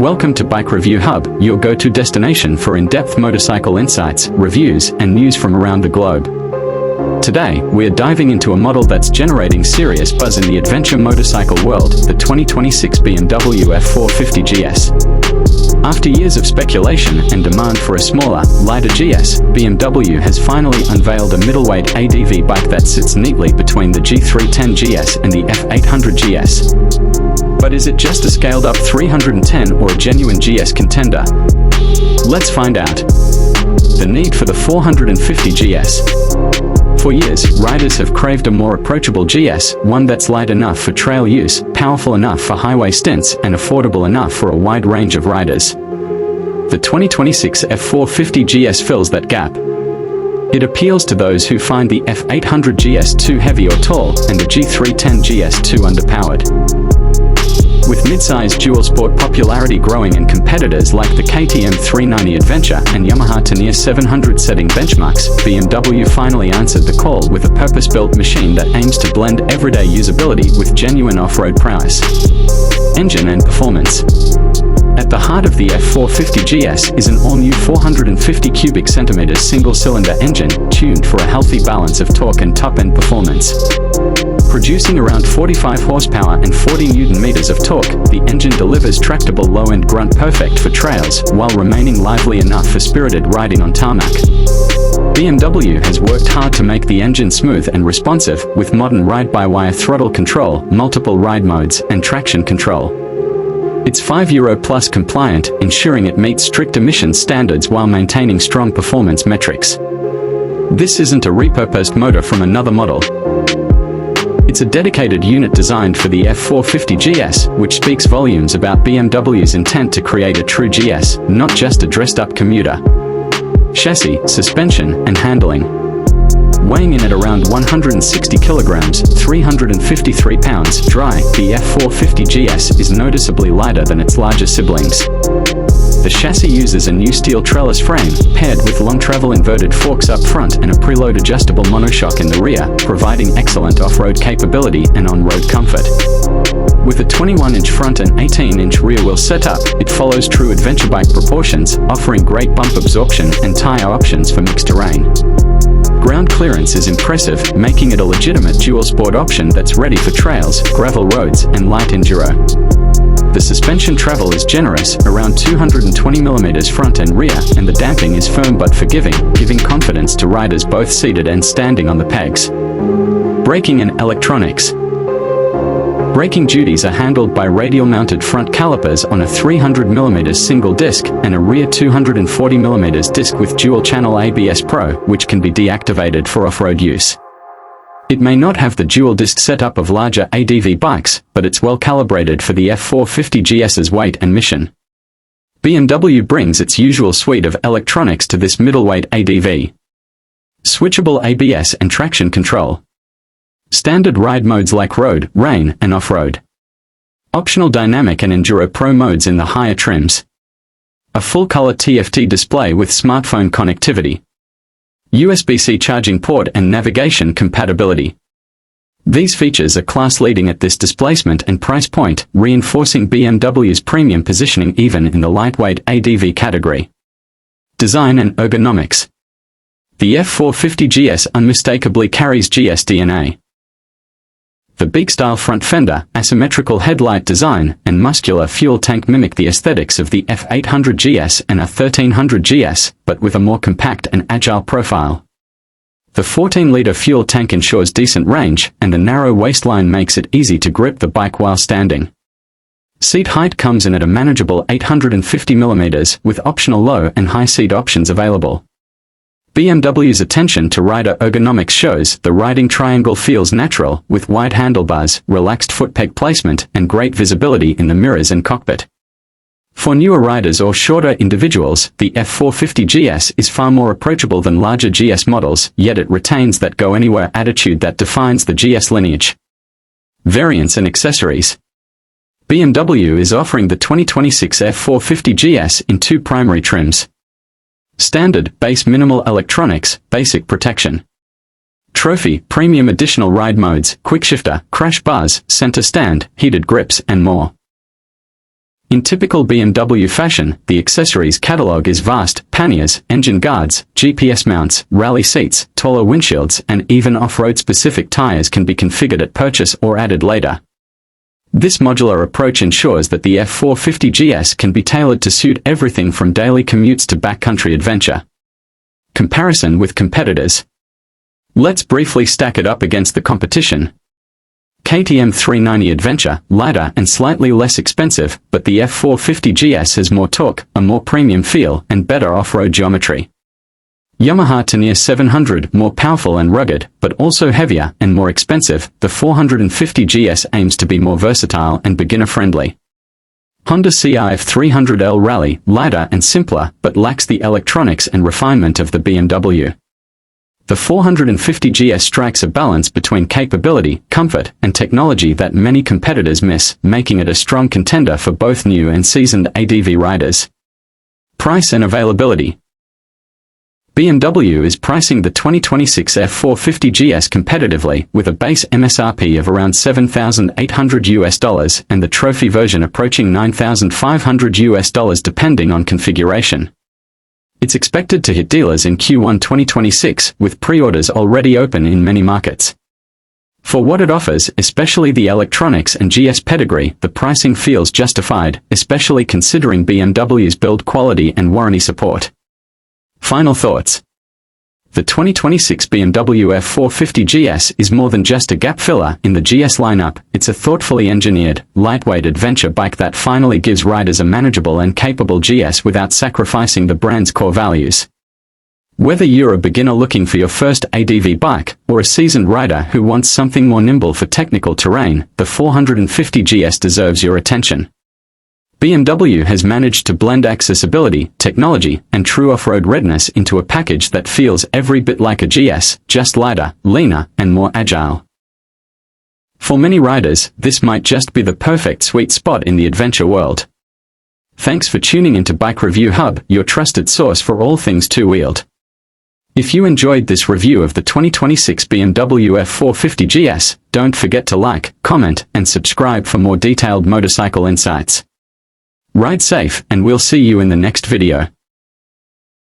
Welcome to Bike Review Hub, your go-to destination for in-depth motorcycle insights, reviews, and news from around the globe. Today, we're diving into a model that's generating serious buzz in the adventure motorcycle world, the 2026 BMW F 450 GS. After years of speculation and demand for a smaller, lighter GS, BMW has finally unveiled a middleweight ADV bike that sits neatly between the G310 GS and the F800 GS. But is it just a scaled-up 310 or a genuine GS contender? Let's find out. The need for the 450 GS. For years, riders have craved a more approachable GS, one that's light enough for trail use, powerful enough for highway stints, and affordable enough for a wide range of riders. The 2026 F450 GS fills that gap. It appeals to those who find the F800 GS too heavy or tall, and the G310 GS too underpowered. With mid-size dual-sport popularity growing and competitors like the KTM 390 Adventure and Yamaha Tenere 700 setting benchmarks, BMW finally answered the call with a purpose-built machine that aims to blend everyday usability with genuine off-road prowess. Engine and performance. At the heart of the F450 GS is an all-new 450 cubic centimeters single-cylinder engine, tuned for a healthy balance of torque and top-end performance. Producing around 45 horsepower and 40 Nm of torque, the engine delivers tractable low-end grunt perfect for trails, while remaining lively enough for spirited riding on tarmac. BMW has worked hard to make the engine smooth and responsive, with modern ride-by-wire throttle control, multiple ride modes, and traction control. It's €5 plus compliant, ensuring it meets strict emissions standards while maintaining strong performance metrics. This isn't a repurposed motor from another model. It's a dedicated unit designed for the F450 GS, which speaks volumes about BMW's intent to create a true GS, not just a dressed-up commuter. Chassis, suspension, and handling. Weighing in at around 160 kilograms, 353 pounds dry, the F450 GS is noticeably lighter than its larger siblings. The chassis uses a new steel trellis frame, paired with long travel inverted forks up front and a preload adjustable monoshock in the rear, providing excellent off-road capability and on-road comfort. With a 21-inch front and 18-inch rear wheel setup, it follows true adventure bike proportions, offering great bump absorption and tire options for mixed terrain. Ground clearance is impressive, making it a legitimate dual-sport option that's ready for trails, gravel roads, and light enduro. The suspension travel is generous, around 220 mm front and rear, and the damping is firm but forgiving, giving confidence to riders both seated and standing on the pegs. Braking and electronics. Braking duties are handled by radial-mounted front calipers on a 300 mm single disc and a rear 240 mm disc with dual-channel ABS Pro, which can be deactivated for off-road use. It may not have the dual-disc setup of larger ADV bikes, but it's well calibrated for the F450 GS's weight and mission. BMW brings its usual suite of electronics to this middleweight ADV. Switchable ABS and traction control. Standard ride modes like road, rain, and off-road. Optional dynamic and enduro pro modes in the higher trims. A full-color TFT display with smartphone connectivity. USB-C charging port and navigation compatibility. These features are class-leading at this displacement and price point, reinforcing BMW's premium positioning even in the lightweight ADV category. Design and ergonomics. The F450 GS unmistakably carries GS DNA. The big-style front fender, asymmetrical headlight design, and muscular fuel tank mimic the aesthetics of the F800 GS and a 1300 GS, but with a more compact and agile profile. The 14-liter fuel tank ensures decent range, and the narrow waistline makes it easy to grip the bike while standing. Seat height comes in at a manageable 850 mm, with optional low and high seat options available. BMW's attention to rider ergonomics shows the riding triangle feels natural, with wide handlebars, relaxed footpeg placement, and great visibility in the mirrors and cockpit. For newer riders or shorter individuals, the F450 GS is far more approachable than larger GS models, yet it retains that go-anywhere attitude that defines the GS lineage. Variants and accessories. BMW is offering the 2026 F450 GS in two primary trims. Standard, base minimal electronics, basic protection. Trophy, premium additional ride modes, quick shifter, crash bars, center stand, heated grips, and more. In typical BMW fashion, the accessories catalog is vast: panniers, engine guards, GPS mounts, rally seats, taller windshields, and even off-road specific tires can be configured at purchase or added later. This modular approach ensures that the F450 GS can be tailored to suit everything from daily commutes to backcountry adventure. Comparison with competitors. Let's briefly stack it up against the competition. KTM 390 Adventure, lighter and slightly less expensive, but the F450 GS has more torque, a more premium feel, and better off-road geometry. Yamaha Tenere 700, more powerful and rugged, but also heavier and more expensive. The 450 GS aims to be more versatile and beginner-friendly. Honda CRF 300L Rally, lighter and simpler, but lacks the electronics and refinement of the BMW. The 450 GS strikes a balance between capability, comfort, and technology that many competitors miss, making it a strong contender for both new and seasoned ADV riders. Price and availability. BMW is pricing the 2026 F450 GS competitively, with a base MSRP of around $7,800 and the trophy version approaching $9,500 depending on configuration. It's expected to hit dealers in Q1 2026, with pre-orders already open in many markets. For what it offers, especially the electronics and GS pedigree, the pricing feels justified, especially considering BMW's build quality and warranty support. Final thoughts. The 2026 BMW F450 GS is more than just a gap filler in the GS lineup. It's a thoughtfully engineered, lightweight adventure bike that finally gives riders a manageable and capable GS without sacrificing the brand's core values. Whether you're a beginner looking for your first ADV bike, or a seasoned rider who wants something more nimble for technical terrain, the 450 GS deserves your attention. BMW has managed to blend accessibility, technology, and true off-road readiness into a package that feels every bit like a GS, just lighter, leaner, and more agile. For many riders, this might just be the perfect sweet spot in the adventure world. Thanks for tuning into Bike Review Hub, your trusted source for all things two-wheeled. If you enjoyed this review of the 2026 BMW F450 GS, don't forget to like, comment, and subscribe for more detailed motorcycle insights. Ride safe, and we'll see you in the next video.